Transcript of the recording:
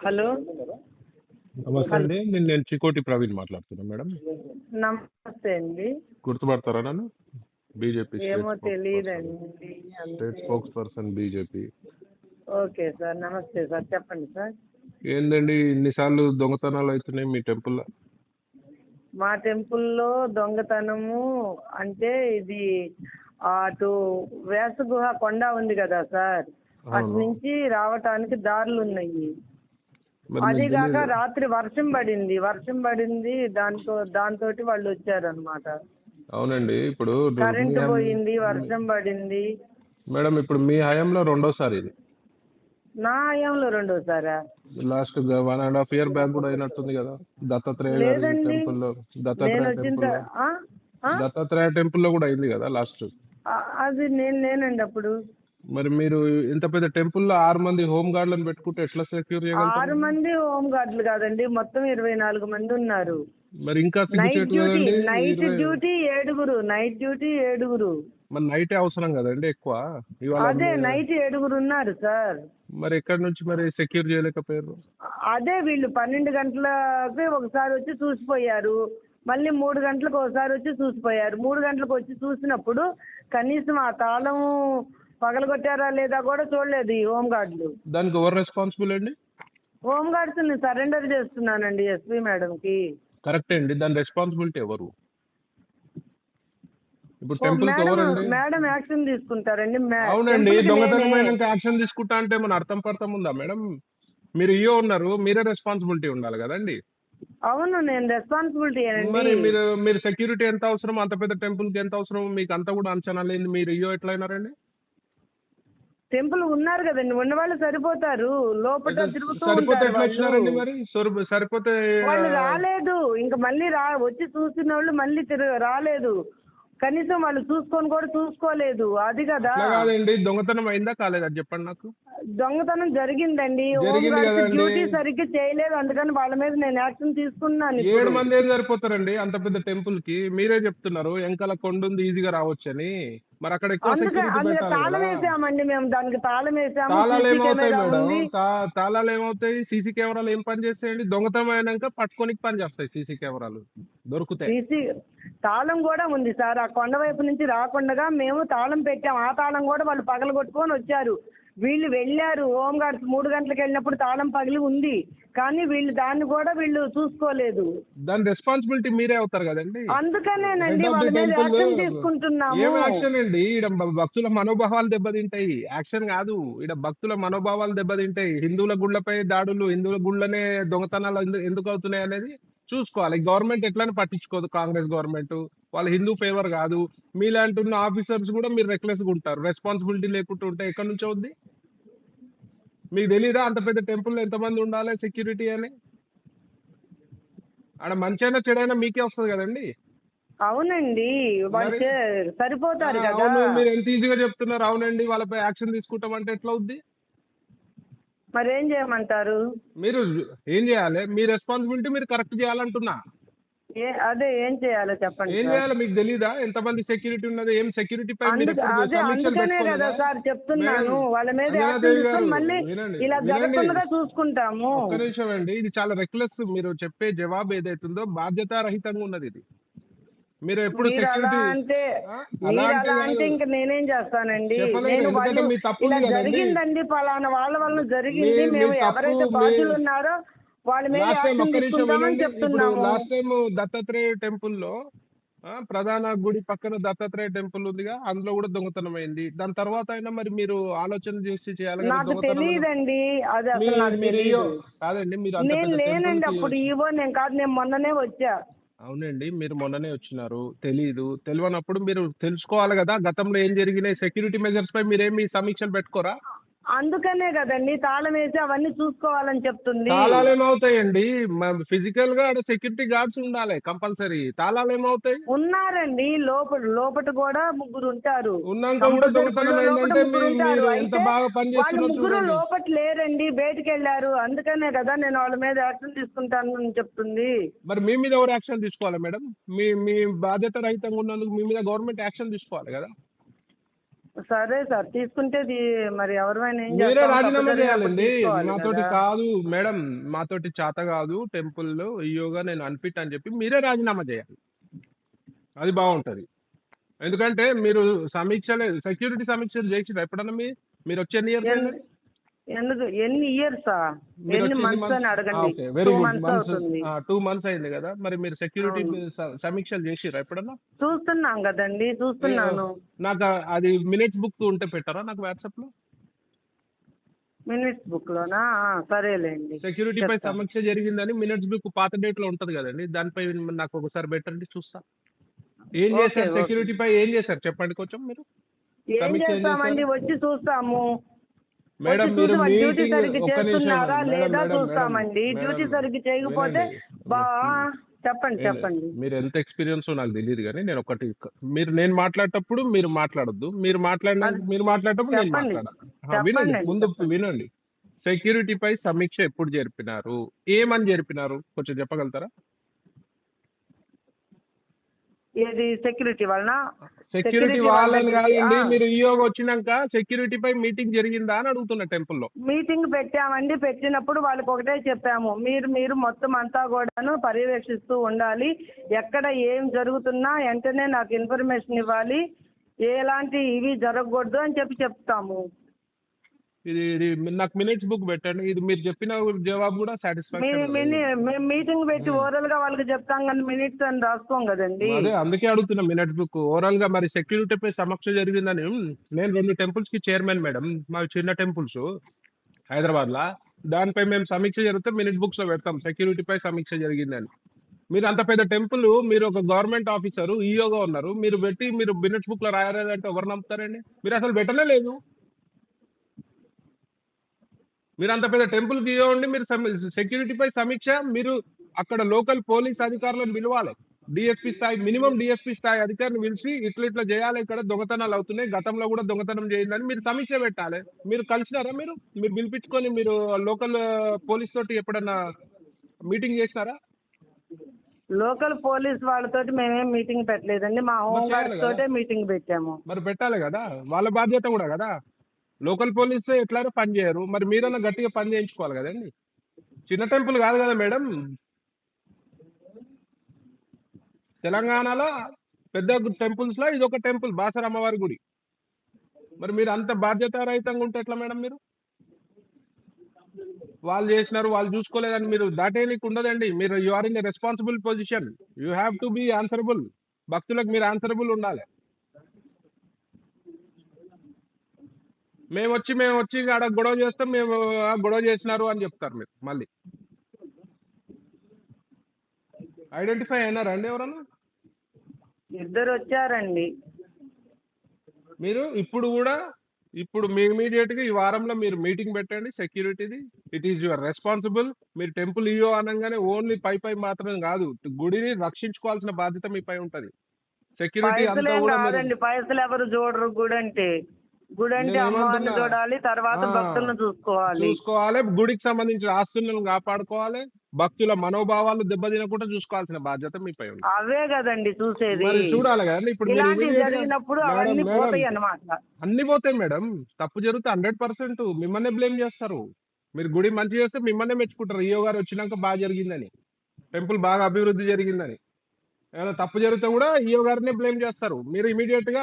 Hello. నమస్తే అండి. నేను చికోటి ప్రవీణ్ మాట్లాడుతున్నాను మేడం. నమస్తే అండి. గుర్తుపడతారా నన్ను? బీజేపీ ఏమో తెలియదండి. State spokes person BJP. Okay sir, నమస్తే సార్, చెప్పండి సార్. ఏందండి ఇన్నిసార్లు దొంగతనాలు అవుతున్నాయి మీ టెంపుల్లో? మా టెంపుల్లో దొంగతనము అంటే ఇది అటు వేసగుహ కొండ ఉంది కదా సార్, అటు నుంచి రావటానికి దారులు ఉన్నాయి. అది కాక రాత్రి వర్షం పడింది, దాంతో వాళ్ళు వచ్చారనమాట. అవునండి. ఇప్పుడు కరెంటు పోయింది, వర్షం పడింది. మేడం ఇప్పుడు మీ హయాంలో రెండోసారి ఇది. నా హయాంలో రెండోసారా? లాస్ట్ 1.5 year బ్యాక్ కూడా అయినట్టుంది కదా దత్తాత్రేయ టెంపుల్లో. దత్తాత్రేయ టెంపుల్లో కూడా అయింది కదా లాస్ట్. అది లేనండి అప్పుడు. మరి మీరు ఇంత పెద్ద టెంపుల్లో 6 మంది హోమ్ గార్డులను పెట్టుకుంటే ఎట్లా సెక్యూర్ చేయగలుగుతారు? 6 మంది హోమ్ గార్డులు కాదండి, మొత్తం 24 మంది ఉన్నారు. మరి ఇంకా నైట్ డ్యూటీ ఏడుగురు. మరి నైటే అవసరం కదండి ఎక్కువ. అదే నైట్ 7 ఉన్నారు సార్. మరి ఎక్కడి నుంచి మరి సెక్యూర్ చేయలేకపోయారు? అదే వీళ్ళు 12 గంటలకి ఒకసారి వచ్చి చూసిపోయారు, మళ్ళీ 3 గంటలకు ఒకసారి వచ్చి చూసిపోయారు. 3 గంటలకు వచ్చి చూసినప్పుడు కనీసం ఆ తాళం పగలగొట్టారా లేదా కూడా చూడలేదు ఈ హోమ్ గార్డులు. దానికి ఎవరు రెస్పాన్సిబుల్ అండి? హోమ్ గార్డ్స్ ని సరెండర్ చేస్తున్నానండి ఎస్పీ మేడం కి. కరెక్ట్ అండి, దాని రెస్పాన్సిబిలిటీ ఎవరు? ఇప్పుడు టెంపుల్ మేడం యాక్షన్ తీసుకుంటారండి. అవునండి, దొంగతనం యాక్షన్ తీసుకుంటా అంటే మన అర్థం పర్థం ఉందా మేడం? మీరు ఇయో ఉన్నారు, మీరే రెస్పాన్సిబిలిటీ ఉండాలి కదండి. అవును, నేను రెస్పాన్సిబిలిటీ. మరి మీరు సెక్యూరిటీ ఎంత అవసరం, అంత పెద్ద టెంపుల్ కి ఎంత అవసరం, మీకు అంతా కూడా అంచనా లేని మీరు ఇయో ఎట్లా అయినారండి? టెంపుల్ ఉన్నారు కదండి, ఉన్నవాళ్ళు సరిపోతారు, లోపల తిరుగుతూ సరిపోతే వాళ్ళు రాలేదు. ఇంకా మళ్ళీ వచ్చి చూసిన వాళ్ళు మళ్ళీ రాలేదు, కనీసం వాళ్ళు చూసుకోలేదు. అది కదా. కాదండి, దొంగతనం అయిందా కాలేదా చెప్పండి నాకు. దొంగతనం జరిగిందండి, డ్యూటీ సరిగ్గా చేయలేదు, అందుకని వాళ్ళ మీద నేను యాక్షన్ తీసుకున్నాను. 7 మంది ఏం సరిపోతారండి అంత పెద్ద టెంపుల్ కి? మీరే చెప్తున్నారు వెనకాల కొండ ఉంది ఈజీగా రావచ్చని. మరి అక్కడ తాళం వేసామండి మేము, దానికి తాళం వేసాము. తాళాలు ఏమవుతాయి? సీసీ కెమెరాలు ఏం పని చేస్తాయండి? దొంగతనం అయినాక పట్టుకోనికి పని చేస్తాయి సీసీ కెమెరాలు దొరుకుతాయి. తాళం కూడా ఉంది సార్, ఆ కొండ వైపు నుంచి రాకుండా మేము తాళం పెట్టాం. ఆ తాళం కూడా వాళ్ళు పగలగొట్టుకొని వచ్చారు. వీళ్ళు వెళ్ళారు, హోమ్ గార్డ్స్ 3 గంటలకు వెళ్ళినప్పుడు తాళం పగిలి ఉంది, కానీ దాన్ని కూడా చూసుకోలేదు. దాని రెస్పాన్సిబిలిటీ మీరే అవుతారు కదండి. అందుకనేనండి వాళ్ళ మీద యాక్షన్ తీసుకుంటున్నాము. ఏం యాక్షన్ అండి? ఈడ భక్తుల మనోభావాలు దెబ్బతింటాయి, యాక్షన్ కాదు. ఈడ భక్తుల మనోభావాలు దెబ్బతింటాయి. హిందువుల గుళ్ళపై దాడులు, హిందువుల గుళ్ళనే దొంగతనాలు ఎందుకు అవుతున్నాయి అనేది చూసుకోవాలి. గవర్నమెంట్ ఎట్లని పట్టించుకోదు, కాంగ్రెస్ గవర్నమెంట్. వాళ్ళు హిందూ ఫేవర్ కాదు. మీలాంటి ఉన్న ఆఫీసర్స్ కూడా మీరు రెక్లెస్గా ఉంటారు. రెస్పాన్సిబిలిటీ లేకుండా ఉంటే ఎక్కడి నుంచి అవుద్ది? మీకు తెలీదా అంత పెద్ద టెంపుల్లో ఎంతమంది ఉండాలి సెక్యూరిటీ అని? ఆడ మంచైనా చెడైనా మీకే వస్తుంది కదండి. అవునండి, సరిపోతారు కదా. మీరు ఎంత ఈజీగా చెప్తున్నారు అవునండి వాళ్ళపై యాక్షన్ తీసుకుంటామంటే ఎట్లా అవుద్ది? మరి ఏం చేయమంటారు? మీరు ఏం చేయాలి? మీ రెస్పాన్సిబిలిటీ మీరు కరెక్ట్ చేయాలంటున్నా. అదే ఏం చేయాలో చెప్పండి. ఏం చేయాలో మీకు తెలీదా? ఎంతమంది సెక్యూరిటీ ఉన్నది, ఏం సెక్యూరిటీ పై అందుకనే కదా సార్ చెప్తున్నాను, వాళ్ళ మీద మళ్ళీ ఇలా జరగకుండా చూసుకుంటాము. ఒక్క నిమిషం అండి, ఇది చాలా రెక్లెస్. మీరు చెప్పే జవాబు ఏదైతుందో బాధ్యతారహితంగా ఉన్నది. ఇది మీరు ఎప్పుడు అంటే ఇంకా నేనేం చేస్తానండి? జరిగిందండి, పలానా వాళ్ళ వల్ల జరిగింది, మేము ఎవరైతే బాధ్యులు ఉన్నారో వాళ్ళ మీద యాక్షన్ తీసుకుంటామని చెప్తున్నాము. లాస్ట్ టైం దత్తాత్రేయ టెంపుల్లో ప్రధాన గుడి పక్కన దత్తాత్రేయ టెంపుల్ ఉందిగా, అందులో కూడా దొంగతనం అయింది. దాని తర్వాత అయినా మరి మీరు ఆలోచన చేసి చేయాలి. నాకు తెలియదండి, అది అసలు నాకు తెలియదు. కాదండి, మీరు నేను లేనండి అప్పుడు, నేను కాదు, నేను మొన్ననే వచ్చా. అవునండి, మీరు మొన్ననే వచ్చినారు, తెలియనప్పుడు మీరు తెలుసుకోవాలి కదా గతంలో ఏం జరిగినాయి. సెక్యూరిటీ మెజర్స్ పై మీరేమి సమీక్షలు పెట్టుకోరా? అందుకనే కదండి తాళం వేసి అవన్నీ చూసుకోవాలని చెప్తుంది. తాళాలు ఏమవుతాయండి? ఫిజికల్ గా సెక్యూరిటీ గార్డ్స్ ఉండాలి కంపల్సరీ. తాళాలు ఏమవుతాయి? ఉన్నారండి, లోపల కూడా 3 ఉంటారు. ఉన్నాక కూడా దొంగతనం అయిందంటే ఎంత బాగా పనిచేస్తున్నారు. ముగ్గురు లోపల లేరండి, బయటికి వెళ్ళారు. అందుకనే కదా నేను వాళ్ళ మీద యాక్షన్ తీసుకుంటాను అని చెప్తుంది. మరి మీ మీద ఎవరు యాక్షన్ తీసుకోవాలి మేడం? మీ బాధ్యత రహితంగా ఉన్నందుకు మీ మీద గవర్నమెంట్ యాక్షన్ తీసుకోవాలి కదా. సరే సార్ తీసుకుంటే మరి ఎవరిమైనా ఏం మీరే చేస్తాం, తప్పు రాజీనామా జరిగినప్పుడు చేయాలండి. తీసుకోవాలి మాతోటి కదా. కాదు మేడం, మాతోటి చేత కాదు టెంపుల్లో ఈయోగా నేను అన్ఫిట్ అని చెప్పి మీరే రాజీనామా చేయాలి. అది బాగుంటది. ఎందుకంటే మీరు సెక్యూరిటీ సమీక్షలు చేసిరా ఎప్పుడన్నా మీరు వచ్చి ఎన్ని ఇయర్స్ అయింది? ఎన్ని ఇయర్సా, మీరు ఎన్ని వచ్చి ఎన్ని మంత్స్ అని అడగండి. Okay, very 2 good. months అవుతుంది. 2 months అయింది కదా. మరి మీరు సెక్యూరిటీ అవును. సమీక్షలు చేసిరా ఎప్పుడన్నా? చూస్తున్నాం కదండి, చూస్తున్నాను. నాకు అది మినిట్స్ బుక్ ఉంటే పెట్టారా నాకు వాట్సాప్ లో? మినిట్స్ బుక్ లోనా? సరేలేండి, సెక్యూరిటీ పై చెప్తా. సమీక్ష జరిగిందని మినిట్స్ బుక్ పాత డేట్ లో ఉంటది కదండి, దానిపై నాకు ఒకసారి పెట్టండి చూస్తా. ఏం ఓకే, చేశారు ఓకే. సెక్యూరిటీ పై, ఏం చేశారు చెప్పండి కొంచెం మీరు. ఏం సమీక్ష ఏం చేస్తామండి, చేశారు? వచ్చి చూస్తాము. మేడం వచ్చి మీరు చూసి వాళ్ళు డ్యూటీ మీటింగ్ సరిగ్గా ఒక్క నిమిషం చేస్తున్నారా మేడం, లేదా మేడం, చూస్తామండి. మేడం, డ్యూటీ మేడం, సరిగ్గా చేయకపోతే వినండి. చెప్పండి, చెప్పండి. మీరు ఎంత ఎక్స్పీరియన్స్ నాకు తెలియదు కానీ నేను ఒకటి, నేను మాట్లాడేటప్పుడు మీరు మాట్లాడొద్దు, మీరు మాట్లాడేటప్పుడు నేను చెప్పండి, మాట్లాడాలి. చెప్పండి వినండి, అండి, ముందు చెప్పండి. వినండి. సెక్యూరిటీపై సమీక్ష ఎప్పుడు జరిపినారు, ఏమని జరిపినారు కొంచెం చెప్పగలుగుతారా? ఏది సెక్యూరిటీ వలన? సెక్యూరిటీ వాళ్ళని కాదండి, మీరు ఈయోగా వచ్చినాక సెక్యూరిటీపై మీటింగ్ జరిగిందా అని అడుగుతున్నా టెంపుల్లో. మీటింగ్ పెట్టామండి. పెట్టినప్పుడు వాళ్ళకి ఒకటే చెప్పాము, మీరు మొత్తం అంతా కూడాను పర్యవేక్షిస్తూ ఉండాలి. ఎక్కడ ఏం జరుగుతున్నా వెంటనే నాకు ఇన్ఫర్మేషన్ ఇవ్వాలి. ఎలాంటి ఇవి జరగకూడదు అని చెప్తాము. ఇది నాకు మినిట్స్ బుక్ పెట్టండి. ఇది మీరు చెప్పిన జవాబు కూడా సాటిస్ఫాక్షన్. మేము మీటింగ్ పెట్టి ఓరల్ గా వాళ్ళకి చెప్తాం కానీ మినిట్స్ అని రాసుకోం కదండి. అదే అందుకే అడుగుతున్నా మినిట్స్ బుక్. ఓవరాల్ గా మరి సెక్యూరిటీపై సమీక్ష జరిగిందని, నేను 2 టెంపుల్స్ కి చైర్మన్ మేడం, మా చిన్న టెంపుల్స్ హైదరాబాద్ లా. దానిపై మేము సమీక్ష జరిగితే మినిట్ బుక్స్ లో పెడతాం సెక్యూరిటీపై సమీక్ష జరిగిందని. మీరు అంత పెద్ద టెంపుల్, మీరు ఒక గవర్నమెంట్ ఆఫీసరు, ఈయోగా ఉన్నారు, మీరు పెట్టి మీరు మినిట్స్ బుక్ లో రాయలేదంటే ఎవరు నమ్ముతారండి? మీరు అసలు పెట్టనే లేదు. మీరు అంత పెద్ద టెంపుల్ కి ఉండి మీరు సెక్యూరిటీపై సమీక్ష, మీరు అక్కడ లోకల్ పోలీస్ అధికారులను పిలవాలి. డిఎస్పీ స్థాయి, మినిమం డిఎస్పీ స్థాయి అధికారిని పిలిచి ఇట్లా చేయాలి, ఇక్కడ దొంగతనాలు అవుతున్నాయి, గతంలో కూడా దొంగతనం చేయిందని మీరు సమీక్ష పెట్టాలి. మీరు కలిసినారా? మీరు పిలిపించుకొని మీరు లోకల్ పోలీస్ తోటి ఎప్పుడన్నా మీటింగ్ చేసినారా? లోకల్ పోలీస్ వాళ్ళతోటి మేమేం మీటింగ్ పెట్టలేదండి. మా హోమ్ గార్డ్స్ తోటే మీటింగ్ పెట్టాము. మరి పెట్టాలి కదా, వాళ్ళ బాధ్యత కూడా కదా. లోకల్ పోలీసు ఎట్లాగో పని చేయరు, మరి మీరన్నా గట్టిగా పని చేయించుకోవాలి కదండి. చిన్న టెంపుల్ కాదు కదా మేడం, తెలంగాణలో పెద్ద టెంపుల్స్ లో ఇది ఒక టెంపుల్, బాసర అమ్మవారి గుడి. మరి మీరు అంత బాధ్యతారహితంగా ఉంటే ఎట్లా మేడం? మీరు వాళ్ళు చేసినారు, వాళ్ళు చూసుకోలేదని మీరు దాటేయడానికి ఉండదండి. మీరు you are in a responsible position, you have to be answerable. భక్తులకు మీరు ఆన్సరబుల్ ఉండాలి. మేము వచ్చి ఆడ గొడవ చేస్తాం, మేము గొడవ చేసినారు అని చెప్తారు మీరు. మళ్ళీ ఐడెంటిఫై అయినారా అండి ఎవరన్నా? 2 వచ్చారండి. మీరు ఇప్పుడు మీ ఇమీడియట్ గా ఈ వారంలో మీరు మీటింగ్ పెట్టండి సెక్యూరిటీది. It is your responsible. మీరు టెంపుల్ ఈయో అనగానే ఓన్లీ పై మాత్రం కాదు, గుడిని రక్షించుకోవాల్సిన బాధ్యత మీపై ఉంటది. సెక్యూరిటీ అంతా కూడా పైసలు ఎవరు చూడరు. గుడి అంటే అమ్మవారిని చూడాలి, తర్వాత భక్తులను చూసుకోవాలి. గుడికి సంబంధించిన ఆస్తులను కాపాడుకోవాలి, భక్తుల మనోభావాలు దెబ్బతినకుండా చూసుకోవాల్సిన బాధ్యత మీపై ఉంది. అవే కదండి చూసేది. చూడాలి కదండి. ఇప్పుడు జరిగినప్పుడు అవన్నీ పోతాయి అన్నమాట. అన్ని పోతాయి మేడం. తప్పు జరిగితే 100% మిమ్మల్నే బ్లేమ్ చేస్తారు. మీరు గుడి మంచి చేస్తే మిమ్మల్నే మెచ్చుకుంటారు, ఈయో గారు వచ్చినాక బాగా జరిగిందని, టెంపుల్ బాగా అభివృద్ధి జరిగిందని. ఏమైనా తప్పు జరిగితే కూడా ఈయో గారినే బ్లేమ్ చేస్తారు. మీరు ఇమీడియట్ గా